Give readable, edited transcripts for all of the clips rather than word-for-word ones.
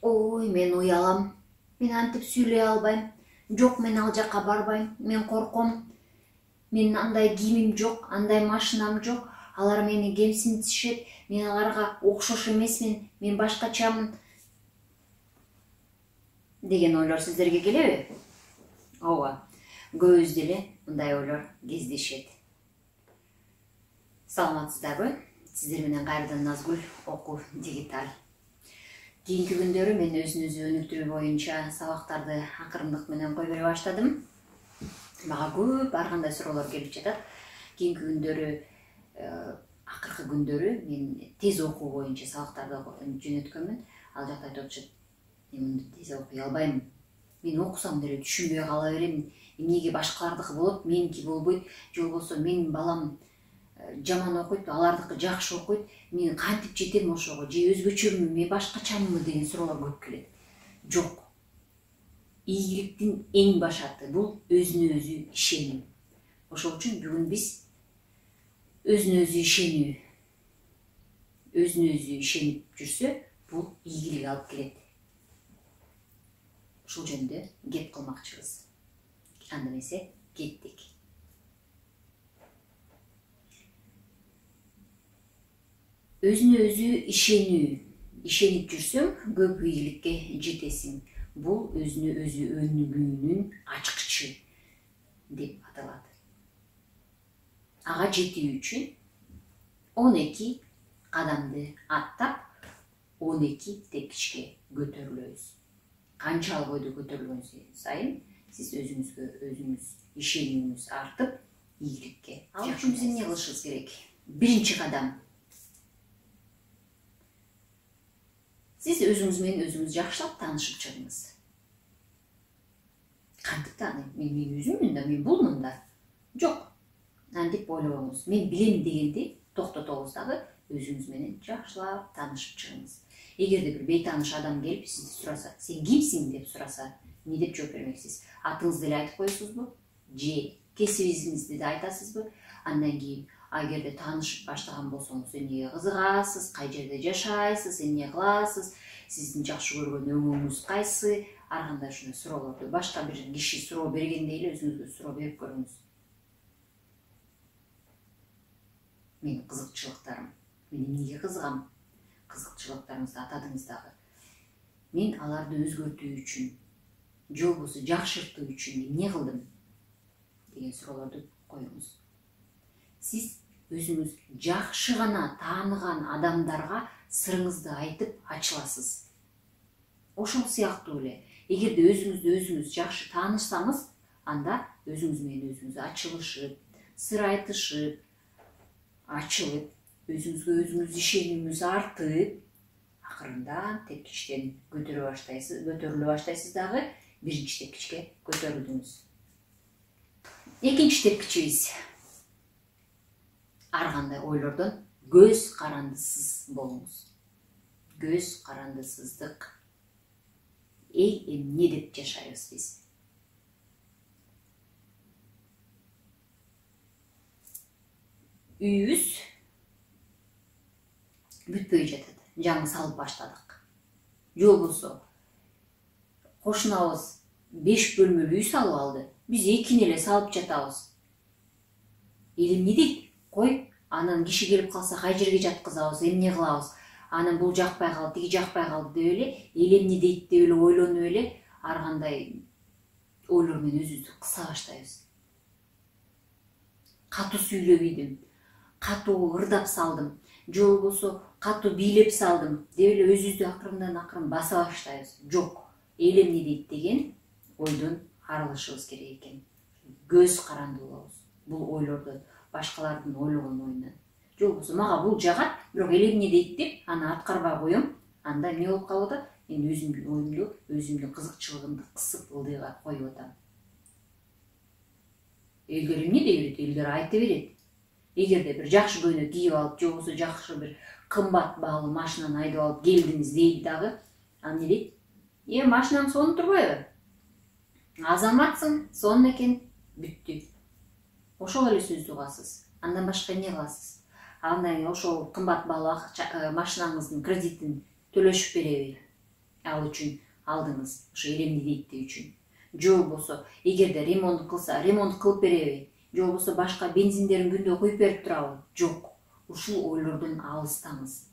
Ой, мен уялам. Мен антип сүйлөй албайм. Жок, мен ал жакка барбайм. Мен корком. Менин андай кийимим жок, андай машинам жок. Алар мени кемсинтишет. Мен аларга окшош эмесмин. Мен башкачамын. Деген ойлор сиздерге келеби? Ооба. Көбүбүз деле мындай ойлор кездешет. Саламатсыздарбы? Сиздер менен кайрадан Назгүл Окуу Дигиталь. Кийинки күндөрү мен өзүн-өзү өнүктүрүү боюнча сабактарды акырындык менен кой бере баштадым. Мага көп ар кандай суроолор келип жатат. Кийинки күндөрү, акыркы күндөрү мен тез окуу боюнча сабактарды жөнөткөнмүн. Ал жакта айтып атышат, мен тез окуй албайм. Мен окусам деле түшүнбөй кала берем. Эмнеге башкалардыкы болот, меники болбойт, же болбосо менин балам жаман окуйт, алардыкы жакшы окуйт. Мен кантип жетем ошого, же өзгөчөмүн, мен башкачамынбы деген суроолор көп келет. Жок. Ийгиликтин эң башаты бул өзүнө өзү ишенүү. Ошол үчүн бүгүн биз өзүнө өзү ишенүү, өзүнө өзү ишенип жүрсө, бул ийгилик алып келет. Ушул жөнүндө кеп кылмакчыбыз. Анда эмесе кеттик. Өзүнө өзү ишенүү. Ишенип жүрсөң, көп ийгиликке жетесиң. Бул өзүнө өзү өнүгүүнүн ачкычы деп аталат. Ага жетүү үчүн 12 кадамды аттап, 12 тепкичке көтөрүлөбүз. Канчалык бойдо көтөрүлгөн сайын сиз өзүңүз ишенүүңүз артып, ийгиликке. Ал үчүн биз эмне кылышыбыз керек? Биринчи кадам. Сиз өзүңүз менен өзүңүз жакшылап таанышып чыгыңыз. Кантип тааныйм? Мен өзүммүн да, мен булмун да. Жок. Антип ойлобоңуз. Мен билем дегенди токтотобуз дагы, өзүңүз менен жакшылап таанышып чыгыңыз. Эгерде бир бейтааныш адам келип сизди сураса, сен кимсиң деп сураса, эмне деп жооп бермексиз? Атыңызды эле айтып коесузбу? Же кесибиңизди да айтасызбы? Андан кийин эгерде таанышып баштаган болсоңуз, эмнеге кызыгасыз, кай жерде жашайсыз, эмне кыласыз, сиздин жакшы көргөн өңүңүз кайсы, ар кандай ушундай суроолорду башка бир киши суроо бергендей эле өзүңүзгө суроо берип көрүңүз. Менин кызыкчылыктарым. Мен эмнеге кызыгам? Кызыкчылыктарыңызды атадыңыз дагы. Мен аларды өзгөртүү үчүн, же болбосо жакшыртуу үчүн эмне кылдым деген суроолорду коюңуз. Сиз өзүңүз жакшы гана тааныган адамдарга сырыңызды айтып ачыласыз. Ошол сыяктуу эле. Эгерде өзүңүз жакшы таанышсаңыз, анда өзүңүз менен өзүңүз ачылышып, сыр айтышып, ачылып, өзүңүзгө өзүңүз ишенүүңүз артып, акырында тепкичтен көтөрүлө баштайсыз дагы, биринчи тепкичке көтөрүлдүңүз. Экинчи тепкичибиз. Ар кандай ойлордон көз карандысыз болуңуз. Көз карандысыздык. Эмне деп жашайбыз биз? Үйүбүз бүтпөй жатат. Жаңы салып баштадык. Же болбосо кошунабыз 5 бөлмөлүү үй салып алды. Биз 2-ни эле салып жатабыз. Эмне дейт? Кой, анан киши келип калса кай жерге жаткызабыз, эмне кылабыз? Анан бул жакпай калды, тиги жакпай калды деп эле, эмне дейт деп эле ойлонуп эле, ар кандай ойлор менен өзүбүздү кыса баштайбыз. Катуу сүйлөп ийдим, катуу ырдап салдым, же болбосо катуу бийлеп салдым деп эле өзүбүздү акырын баса баштайбыз. Жок, эмне дейт деген ойдон арылышыбыз керек экен. Көз каранды болобуз. Бул ойлордон, башкалардын ойлогон оюнан. Же болбосо мага бул жагат, бирок эмне дейт деп аны аткарбай коем. Анда эмне болуп калып атат? Мен өзүмдүн оюмду, өзүмдүн кызыкчылыгымды кысып ылдыйга коюп атам. Элдер эмне дей берет? Элдер айта берет. Эгерде бир жакшы көйнөк кийип алып, же болбосо жакшы бир кымбат баалуу машинаны айдап алып келдиңиз дейт дагы, ал эмне дейт? Машинаң сонун турбайбы? Азаматсың, сонун экен, бүттү. Ошол эле сөздү угасыз. Андан башка эмне кыласыз? Андан кийин ошол кымбат баалуу машинаңыздын кредитин төлөшүп береби? Ал үчүн алдыңыз ошо элемди дейт үчүн. Же болбосо эгерде ремонт кылса, ремонт кылып береби? Же болбосо башка бензиндерин күндө куюп берип турабы? Жок. Ушул ойлордон алыстаңыз.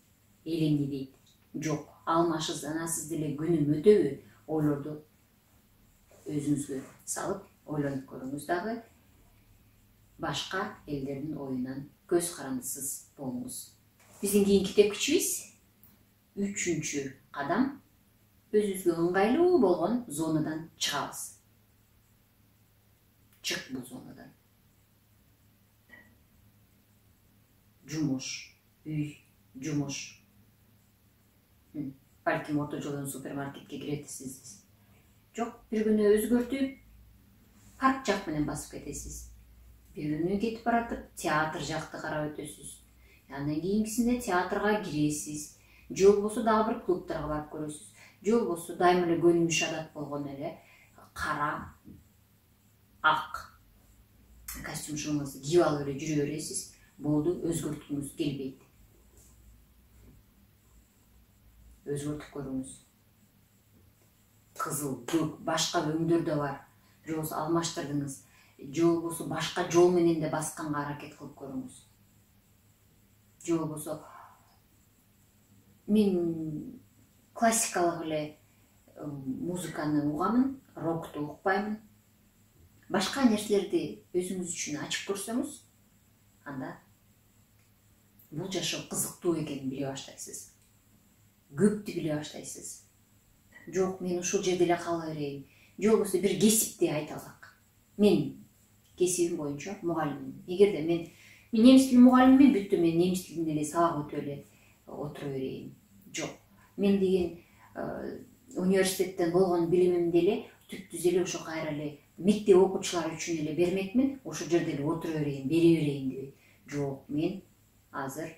Элемди дейт. Жок. Алмашсыз деле күнүм өтөбү? Ойлорду өзүңүзгө салып ойлонуп көрүңүз дагы. Башка элдердин оюнан көз карандысыз болуңуз. Биздин кийинки тепкичибиз 3-чү кадам. Өзүбүзгө ыңгайлуу болгон зонадан чыгабыз. Чык бул зонадан. Жумуш, үй, жумуш. Балким орто жолдон супермаркетке киретсиз. Жок, бир күнү өзгөртүп, парк жак менен басып кетесиз. Бир күнү кетип баратып, театр жакты карап өтөсүз. Андан кийинкисинде театрга киресиз. Же болбосо дагы бир клубтарга барып көрөсүз. Же болбосо дайыма эле көнүмүш адат болгон эле кара, ак костюмчуңузду кийип алып эле жүрө бересиз. Болду, өзгөрткүңүз келбейт. Өзгөртүп көрүңүз. Кызыл, көк, башка өңдөр да бар. Же болбосо алмаштырдыңыз. Же болбосо башка жол менен да басканга аракет кылып көрүңүз. Же болбосо мен классикалык эле музыканы угамын, рокту укпаймын. Башка нерселерди өзүңүз үчүн ачып көрсөңүз, анда бул жашоо кызыктуу экенин биле баштайсыз. Көптү биле баштайсыз. Жок, мен ушул жерде эле кала берейин. Же болбосо бир кесипти айталык. Мен кесибим боюнча мугалиммин. Эгерде мен немис тили мугалимимин, бүттү, мен немис тилинен эле сабак өтүп эле отура берейин. Жок. Мен деген университеттен болгон билимимди эле түп-түз эле ошо кайра эле мектеп окуучулары үчүн эле бермекмин. Ошол жерде эле отура берейин, бере берейин деп. Жок, мен азыр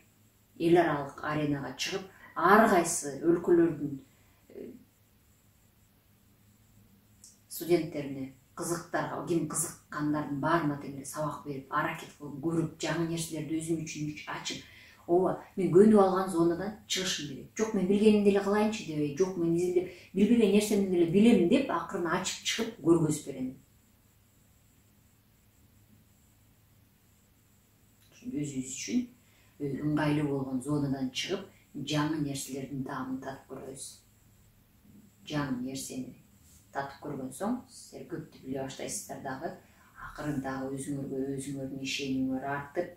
эл аралык аренага чыгып, ар кайсы өлкөлөрдүн студенттерине, ким кызыккандардын баарына тең эле сабак берип, аракет кылып, көрүп, жаңы нерселерди өзүм үчүн ачып, ооба, мен көнүп алган зонадан чыгышым керек. Жок, мен билгенимди эле кылайынчы дебей, жок, мен изилдеп билбеген нерсемди эле билем деп, акырын ачып чыгып көргөзүп берем. Өзүбүз үчүн ыңгайлуу болгон зонадан чыгып, жаңы нерселердин таамын татып көрөбүз. Жаңы нерсени татып көргөн соң, силер көптү биле баштайсыздар дагы, акырын дагы өзүңөрдүн ишенимиңер артып,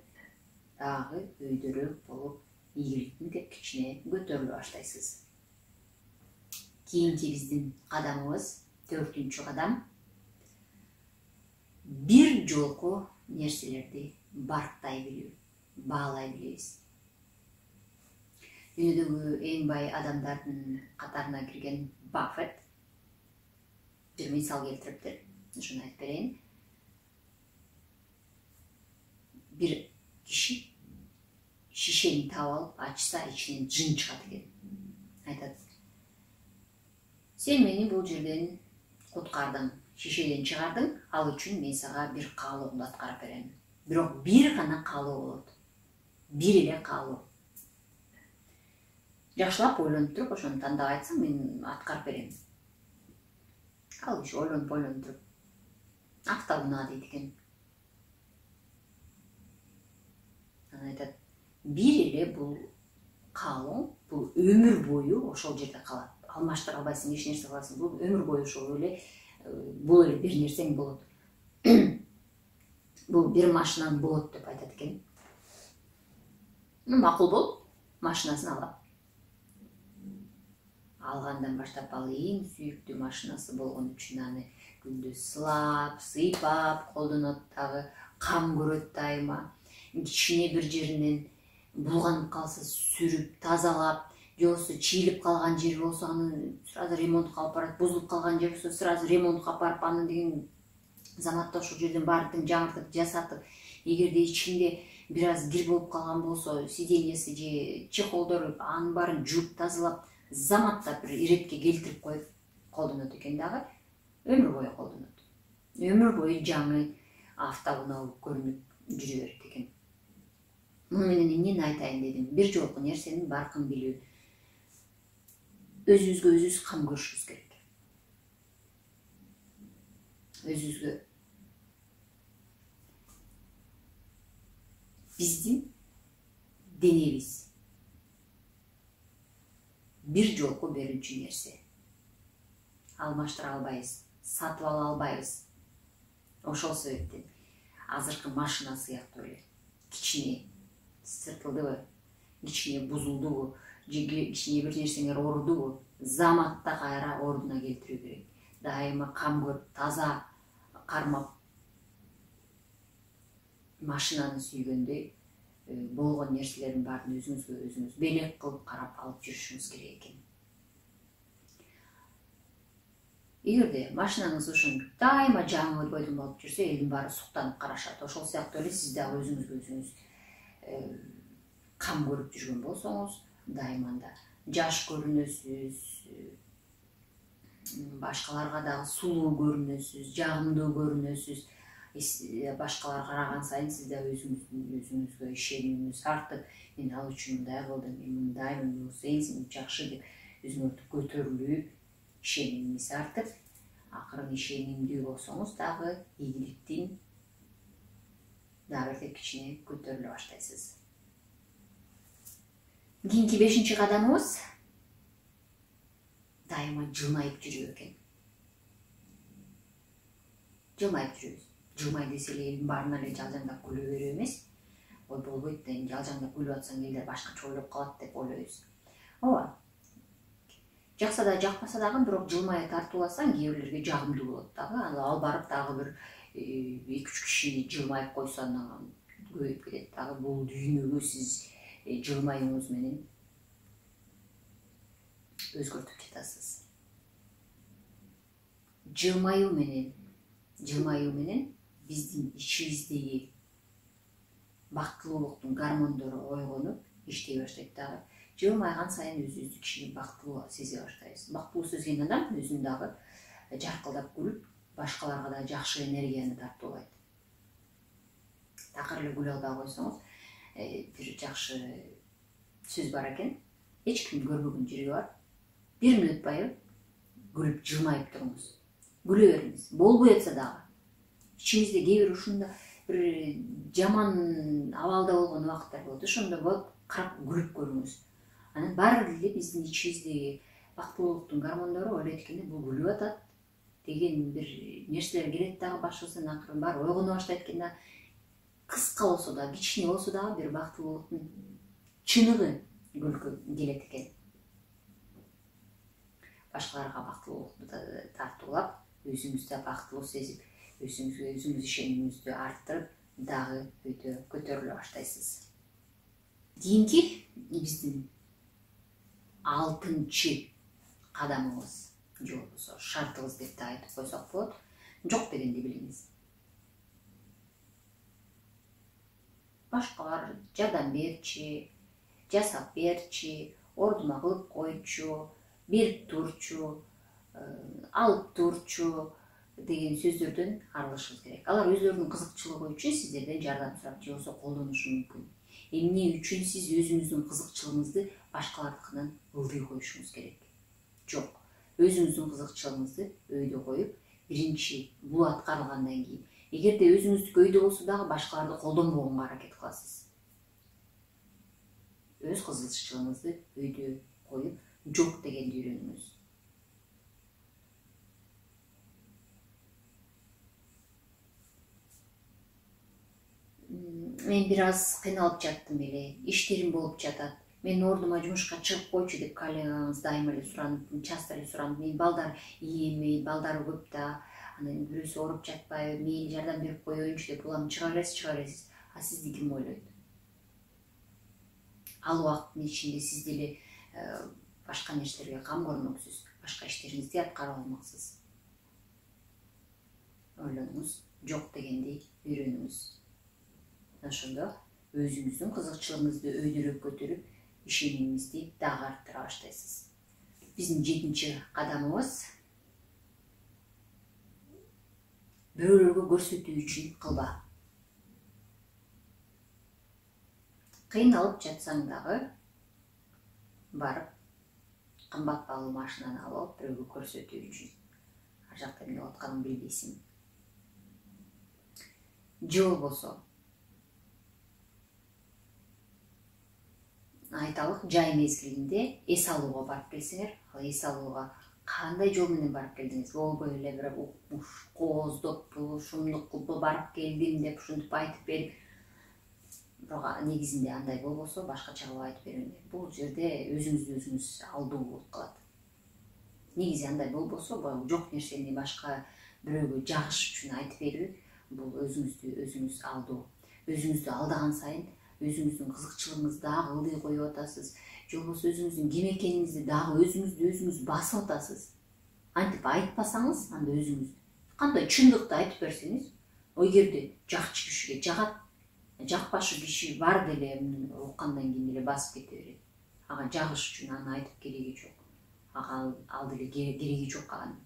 дагы өйдөрөөк болуп, ийгиликтин тепкичине көтөрүлө баштайсыз. Кийинки биздин кадамыбыз 4-чү кадам. Бир жолку нерселерди барктай билүү, баалай билебиз. Дүйнөдөгү эң бай адамдардын катарына кирген Баффет бир мисал келтириптир. Ушуну айтып берейин. Бир киши шишени таап алып, ачса, ичинен жын чыгат экен. Айтат: "Сен мени бул жерден куткардың, шишеден чыгардың, ал үчүн мен сага бир каалоомду аткарып берем. Бирок бир гана каалоо болот. Бир эле каалоо. Жакшылап ойлонуп туруп, ошону тандап айтсаң, мен аткарып берем." Ал киши ойлонуп туруп, "Автоунаа" дейт экен. Анан айтат: "Бир эле бул каалооң, бул өмүр бою ошол жерде калат. Алмаштыра албайсың, эч нерсе кыласың. Бул өмүр бою ошол эле, бул эле бир нерсең болот. Бул бир машинаң болот" деп айтат экен. Макул болуп, машинасын алат. Алгандан баштап ал эң сүйүктүү машинасы болгон үчүн аны күндө сылап, сыйпап колдонот, дагы кам көрөт дайыма. Кичине бир жеринен булганып калса сүрүп, тазалап, же болбосо чийилип калган жери болсо аны сразу ремонтко алып барат, бузулуп калган жер болсо сразу ремонтко алып барып, аны деген заматта ошол жерден баардыгын жаңыртып, жасатып, эгерде ичинде бир аз кир болуп калган болсо, сиденьеси же чехолдору, анын баарын жууп тазалап, заматта бир иретке келтирип коюп колдонот экен дагы, өмүр бою колдонот. Өмүр бою жаңы автоунаа болуп көрүнүп жүрө берет экен. Муну менен эмнени айтайын дедим? Бир жолку нерсенин баркын билүү. өзүбүзгө өзүбүз кам көрүшүбүз керек. Өзүбүзгө биздин денебиз бир жолку берүүчү нерсе. Алмаштыра албайбыз, сатып ала албайбыз. Ошол себептен азыркы машина сыяктуу эле кичине сыртылдыбы, кичине бузулдубу, же кичине бир нерсеңер оорудубу, заматта кайра ордуна келтирүү керек. Дайыма кам көрүп, таза кармап, машинаны сүйгөндөй болгон нерселердин баарын өзүңүзгө өзүңүз белек кылып карап алып жүрүшүңүз керек экен. Эгерде машинаңыз ушун дайыма жаңы бойдон болуп жүрсө, элдин баары суктанып карашат. Ошол сыяктуу эле сиз дагы өзүңүзгө өзүңүз кам көрүп жүргөн болсоңуз, дайыманда жаш көрүнөсүз, башкаларга дагы сулуу көрүнөсүз, жагымдуу көрүнөсүз. Башкалар караган сайын сиз да өзүңүзгө ишенимиңиз артып, мен ал үчүн мындай кылдым, мен мындаймын, сен жакшы деп өзүңөрдү көтөрүлүү, ишенимиңиз артып, акырын ишенимдүү болсоңуз дагы ийгиликтин дагы бир кичине көтөрүлө баштайсыз. Кийинки 5-чи кадамыбыз дайыма жылмайып жүрүү экен. Жылмайып жүрөбүз. Жылмай десе эле элдин баарына эле жалжаңдап күлө берүү эмес. Ой болбойт, эми жалжаңдап күлүп атсаң элдер башкача ойлоп калат деп ойлойбуз. Ооба. Жакса да жакпаса дагы, бирок жылмая тартууласаң кээ бирлерге жагымдуу болот дагы. Ал барып дагы бир 2-3 киши жылмайып койсо андан көбөйүп кетет дагы. Бул дүйнөгө сиз жылмаюуңуз менен өзгөртүп жатасыз. Жылмаюу менен биздин ичибиздеги бактылуулуктун гормондору ойгонуп иштей баштайт дагы. Жылмайган сайын өзүбүздү кичине бактылуу сезе баштайбыз. Бактылуу сезген адам өзүн дагы жаркылдап күлүп, башкаларга да жакшы энергияны тартуулайт. Такыр эле күлө албай койсоңуз, бир жакшы сөз бар экен. Эч ким көрбөгөн жерге барып, 1 мүнөт байы күлүп жылмайып туруңуз. Күлө бериңиз. Болбой атса дагы. İçimizde кээ бир ушунда бир жаман абалда болгон убакыттар болот. Ошондо болуп карап күлүп көрүңүз. Анан баары эле биздин ичибиздеги бактылуулуктун гормондору ойлойт экен, бул күлүп атат деген бир нерселер келет дагы башыбыздан, акырын баары ойгоно баштайт экен да. Кыска болсо да, кичине болсо дагы бир бактылуулуктун чыныгы күлкү келет экен. Башкаларга бактылуулукту тартуулап, өзүңүздү бактылуу сезип, өзүңүзгө өзүңүз ишенимиңизди арттырып, дагы өйдө көтөрүлө баштайсыз. Кийинки биздин 6-чы кадамыбыз, же болбосо шартыбыз деп да айтып койсок болот, жок дегенди билиңиз. Башкалар жардам берчи, жасап берчи, ордума кылып койчу, берип турчу, алып турчу деген сөздөрдөн арылышыбыз керек. Алар өзлөрүнүн кызыкчылыгы үчүн сиздерден жардам сурап, же болбосо колдонушу мүмкүн. Эмне үчүн сиз өзүңүздүн кызыкчылыгыңызды башкалардыкынан ылдый коюшуңуз керек? Жок. Өзүңүздүн кызыкчылыгыңызды өйдө коюп, биринчи бул аткарылгандан кийин, эгерде өзүңүздүкү өйдө болсо дагы башкаларды колдонбогонго аракет кыласыз. Өз кызыкчылыгыңызды өйдө коюп, жок дегенди үйрөнүңүз. Мен бир аз кыйналып жаттым эле, иштерим болуп жатат. Мен ордума жумушка чыгып койчу деп коллегаңыз дайыма эле суранып, часто эле суранып, мен балдар ийеми, балдары көп да, анан бирөөсү ооруп жатпайбы, мейли жардам берип коеюнчу деп улам чыга бересиз. А сизди ким ойлойт? Ал убакыттын ичинде сиз деле башка нерселерге кам көрмөксүз, башка иштериңизди аткарып алмаксыз. Ойлонуңуз, жок дегенди үйрөнүңүз. Ошондо өзүңүздүн кызыкчылыгыңызды өйдөлөп көтөрүп, ишенимиңизди дагы арттыра баштайсыз. Биздин 7-чи кадамыбыз бирөөлөргө көрсөтүү үчүн кылба. Кыйналып жатсаң дагы барып кымбат баалуу машинаны алып алып бирөөгө көрсөтүү үчүн. Ар жакта эмне болуп атканын билбейсиң. Же болбосо айталык жай мезгилинде эс алууга барып келсеңер, ал эс алууга кандай жол менен барып келдиңиз? Болбой эле бир кооздоп, шумдук барып келдим деп ушинтип айтып берип, бирок негизинде андай болбосо башкача кылып айтып бериңер. Бул жерде өзүңүздү өзүңүз алдоо болуп калат. Негизи андай болбосо, жок нерсени башка бирөөгө жагыш үчүн айтып берүү, бул өзүңүздү өзүңүз алдоо. Өзүңүздү алдаган сайын өзүңүздүн кызыкчылыгыңызды дагы ылдый коюп атасыз. Же болбосо өзүңүздүн ким экениңизди дагы өзүңүз басып атасыз. Антип айтпасаңыз, анда өзүңүз кандай чындыкты айтып берсеңиз, эгерде жакчы кишиге жагат, жакпашы киши бар деле уккандан кийин эле басып кете берет. Ага жагыш үчүн аны айтып кереги жок. Ага ал деле кереги жок ага.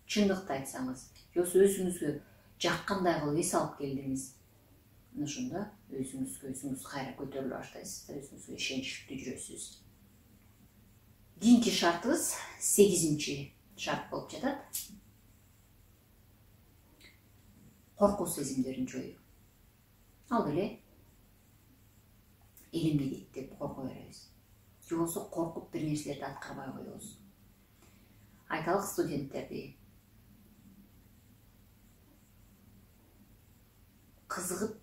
Чындыкты айтсаңыз, же болбосо өзүңүзгө жаккандай кылып эс алып келдиңиз. Ошондо өзүңүз кайра көтөрүлө баштайсыз да, өзүңүзгө ишеничтүү жүрөсүз. Кийинки шартыбыз 8-чи шарт болуп жатат. Коркуу сезимдерин жоюу. Ал деле элемге дейт деп корко беребиз. Же болбосо коркуп бир нерселерди аткарбай коебуз. Айталык студенттерди кызыгып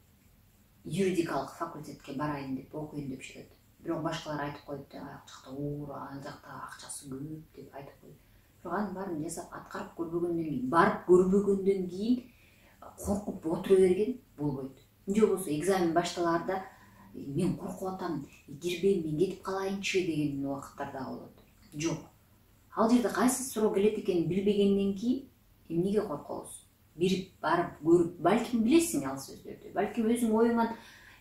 юридикалык факультетке барайын деп окуйн деп жатат. Бирок башкалар айтып коет да, аяк жакта оор, ана жакта акчасы көп деп айтып коет. Бирок анын баарын жасап аткарып көрбөгөндөн кийин коркуп отура берген болбойт. Же болбосо экзамен башталаарда мен коркуп атам, кирбейм, мен кетип калайынчы деген убакыттар да болот. Жок. Ал жерде кайсы суроо келет экенин билбегенден кийин эмнеге коркобуз? Бирип барып көрүп, балким билесиң ал сөздөрдү. Балким өзүң оюңан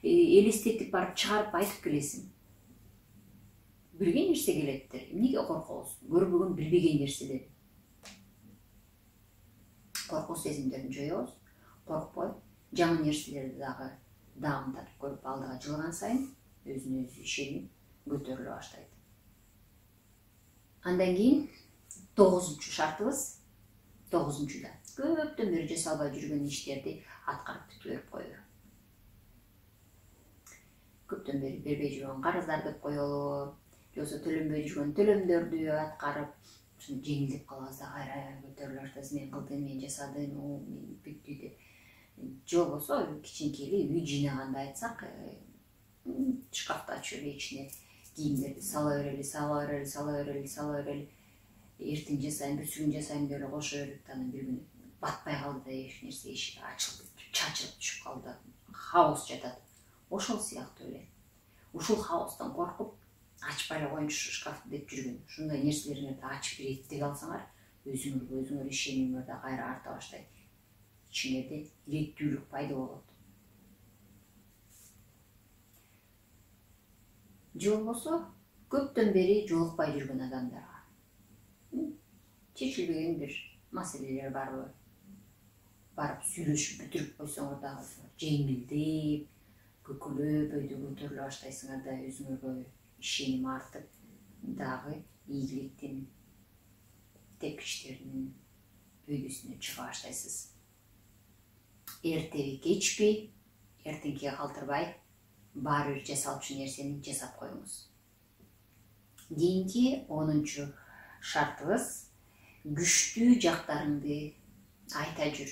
элестетип барып чыгарып айтып келесиң. Билген нерсе келеттир. Эмнеге коркобуз? Көрбөгөн, билбеген нерседен. Коркуу сезимдерин жоебуз. Коркпой, жаңы нерселерди дагы дагымдатып көрүп алдыга жылган сайын өзүнө өзү ишеним көтөрүлө баштайт. Андан кийин 9-чу шартыбыз, 9-чуда көптөн бери жасалбай жүргөн иштерди аткарып бүтүп коюу. Көптөн бери бербей жүргөн карыздарды коелу, же болбосо төлөнбөй жүргөн төлөмдөрдү аткарып, ушуну жеңилдеп калабыз да кайра көтөрүлө баштайбыз. Мен кылдым, мен жасадым, мен бүттү деп. Же болбосо кичинекей эле үй жыйнаганда айтсак, шкафты ачып эле ичине кийимдерди сала берели. Эртең жасайм, бүрсүгүн жасайм деп эле кошо берип, анан бир күнү батпай калды да, эч нерсе эшик ачылып, чачылып түшүп калды. Хаос жатат. Ошол сыяктуу эле. Ушул хаостон коркуп, ачпай эле коеюнчу шкафты деп жүргөн. Ушундай нерселериңерди ачып иреттеге алсаңар, өзүңөр ишенимиңер да кайра арта баштайт. Ичиңерде иреттүүлүк пайда болот. Же болбосо көптөн бери жолукпай жүргөн адамдарга чечилбеген бир маселелер барбы? Барып сүйлөшүп бүтүрүп койсоңор дагы жеңилдеп, көкөлөп өйдө көтөрүлө баштайсыңар да, өзүңөргө ишеним артып, дагы ийгиликтин, тепкичтердин өйдөсүнө чыга баштайсыз. Эртеби кечпи, эртеңкиге калтырбай, баары бир жасалчу нерсени жасап коюңуз. Кийинки 10-чу шартыбыз күчтүү жактарыңды айта жүр.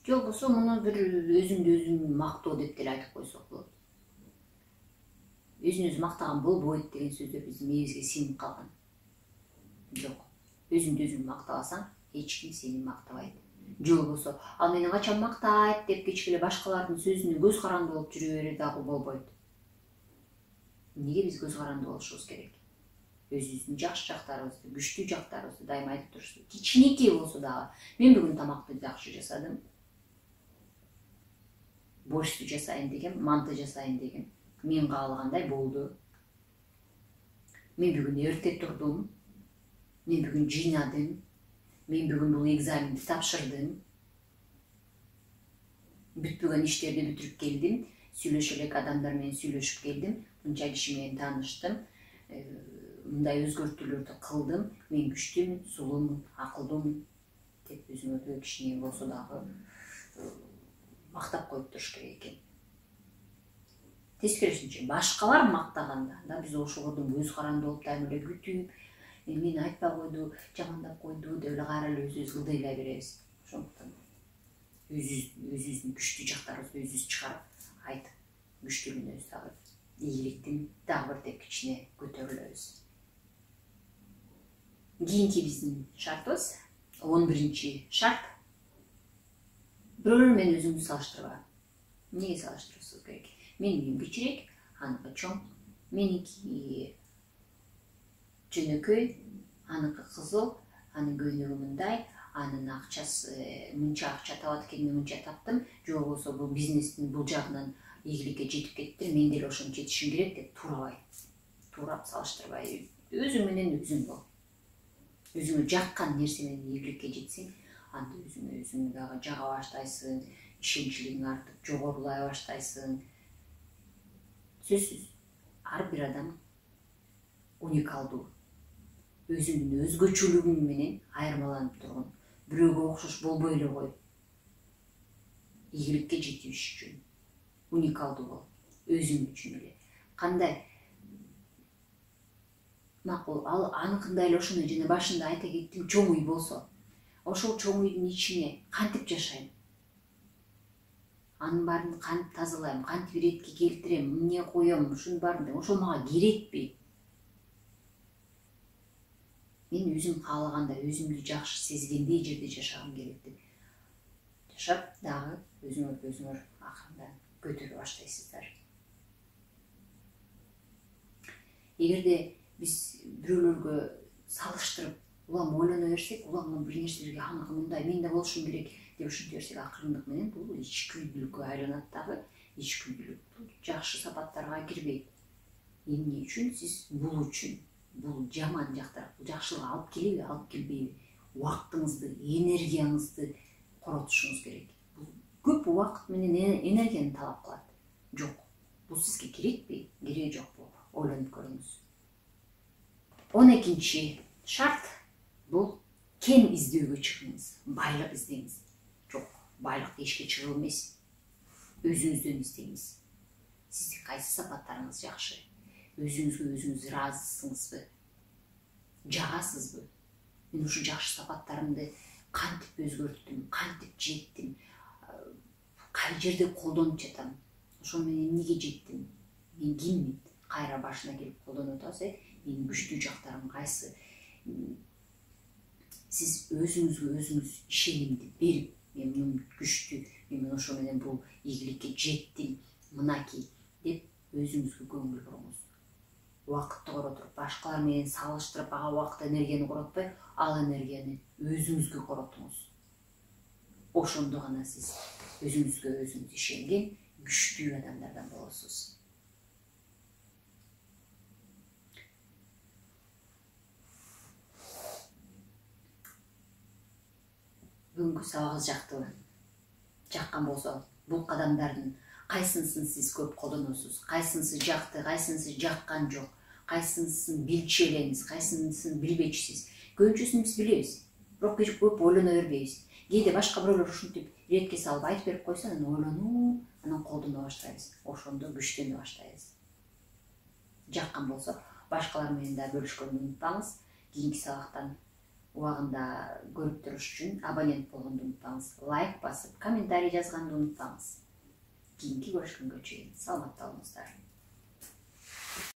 Же болбосо муну бир өзүңдү өзүң мактоо деп деле айтып койсок болот. Өзүн өзү мактаган болбойт деген сөздөр биздин мээбизге сиңип калган. Жок. Өзүңдү өзүң мактабасаң, эч ким сени мактабайт. Же болбосо, ал мени качан мактайт деп кечке эле башкалардын сөзүнө көз каранды болуп жүрө бере дагы болбойт. Эмнеге биз көз каранды болушубуз керек? Өзүбүздүн жакшы жактарыбызды, күчтүү жактарыбызды дайыма айтып турушубуз. Кичинекей болсо дагы, мен бүгүн тамакты жакшы жасадым. Борщту жасайын деген, манты жасайын деген. Мен каалагандай болду. Мен бүгүн эрте турдум. Мен бүгүн жыйнадым. Мен бүгүн бул экзаменди тапшырдым. Бүтпөгөн иштерди бүтүрүп келдим. Сүйлөшө элек адамдар менен сүйлөшүп келдим. Мынча киши менен тааныштым. мындай өзгөртүүлөрдү кылдым, мен күчтүүмүн, сулуумун, акылдуумун деп өзүңөргө кичине болсо дагы мактап коюп туруш керек экен. Тескерисинче башкалар мактаганда да биз ошолордун көз каранды болуп дайым эле күтүп, мени айтпай койду, жамандап койду деп эле кайра эле өзүбүз ылдыйлай беребиз. Ошондуктан өзүбүздүн күчтүү жактарыбызды өзүбүз чыгарып айтып, күчтүүлүгүбүз дагы ийгиликтин дагы бир тепкичине көтөрүлөбүз. Кийинки биздин шартыбыз 11-чи шарт. Бирөөлөр менен өзүңдү салыштырба. Эмнеге салыштырышыбыз керек? Менин кичирээк, аныкы чоң, меники жөнөкөй, аныкы кызыл, анын көйнөгү мындай, анын акчасы мынча акча табат экен, мен мынча таптым, же болбосо бул бизнестин бул жагынан ийгиликке жетип кеттир, мен деле ошону жетишим керек деп туурабай, туурап салыштырбай, өзүң менен өзүң бол. Өзүңө жаккан нерсе менен ийгиликке жетсең, анда өзүңө дагы жага баштайсың, ишенчилигиң артып, жогорулай баштайсың. Сөзсүз, ар бир адам уникалдуу. Өзүңдүн өзгөчөлүгүң менен айырмаланып тургун. Бирөөгө окшош болбой эле кой. Ийгиликке жетиш үчүн уникалдуу бол. Өзүң үчүн эле. Кандай макул, ал аныкындай эле ошондой жана башында айта кеттим, чоң үй болсо, ошол чоң үйдүн ичине кантип жашайм? Анын баарын кантип тазалайм, кантип иретке келтирем, эмне коем, ушунун баарын ошол мага керекпи? Мен өзүм каалагандай, өзүмдү жакшы сезгендей жерде жашагым керек деп жашап, дагы өзүңөр акырында көтөрө баштайсыздар. Эгерде биз бирөөлөргө салыштырып, улам ойлоно берсек, улам бир нерселерге аныкы мындай, мен да болушум керек деп ушинте берсек, акырындык менен бул ичкүйлүүлүккө айланат дагы. Ичкүйлүүлүк бул жакшы сапаттарга кирбейт. Эмне үчүн? Сиз бул үчүн, бул жаман жактар, бул жакшылык алып келеби, алып келбейби? Убактыңызды, энергияңызды коротушуңуз керек. Бул көп убакыт менен энергияны талап кылат. Жок, бул сизге керекпи, кереги жокпу? Ойлонуп көрүңүз. 12-чи шарт бул кен издөөгө чыгыңыз, байлык издеңиз. Жок, байлыкты эшикке чыгып эмес, өзүңүздөн издеңиз. Сиздин кайсы сапаттарыңыз жакшы? Өзүңүзгө өзүңүз ыраазысыңызбы? Жагасызбы? Мен ушу жакшы сапаттарымды кантип өзгөрттүм, кантип жеттим, кай жерде колдонуп жатам, ошол менен эмнеге жеттим, мен киммин? Кайра башына келип колдонуп атабыз, менин күчтүү жактарым кайсы? Сиз өзүңүзгө өзүңүз ишенимди берип, мен муну күчтүү, мен ошо менен бул ийгиликке жеттим, мынакей деп өзүңүзгө көңүл буруңуз. Убакытты коротуп, башкалар менен салыштырып, ага убакыт энергияны коротпой, ал энергияны өзүңүзгө коротуңуз. Ошондо гана сиз өзүңүзгө өзүңүз ишенген, күчтүү адамдардан болосуз. Бүгүнкү сабагыбыз жактыбы? Жаккан болсо, бул кадамдардын кайсынысын сиз көп колдоносуз? Кайсынысы жакты, кайсынысы жаккан жок? Кайсынысын билчү элеңиз, кайсынысын билбечисиз? Көбүнчөсүн биз билебиз, бирок көп ойлоно бербейбиз. Кээде башка бирөөлөр ушинтип иретке салып айтып берип койсо, анан ойлонуп, анан колдоно баштайбыз. Ошондо күчтөнө баштайбыз. Жаккан болсо, башкалар менен да бөлүшкөндү унутпаңыз. Кийинки сабактан убагында көрүп туруш үчүн абонент болгонду унутпаңыз. Лайк басып, комментарий жазганды унутпаңыз. Кийинки көрүшкөнгө чейин саламатта болуңуздар.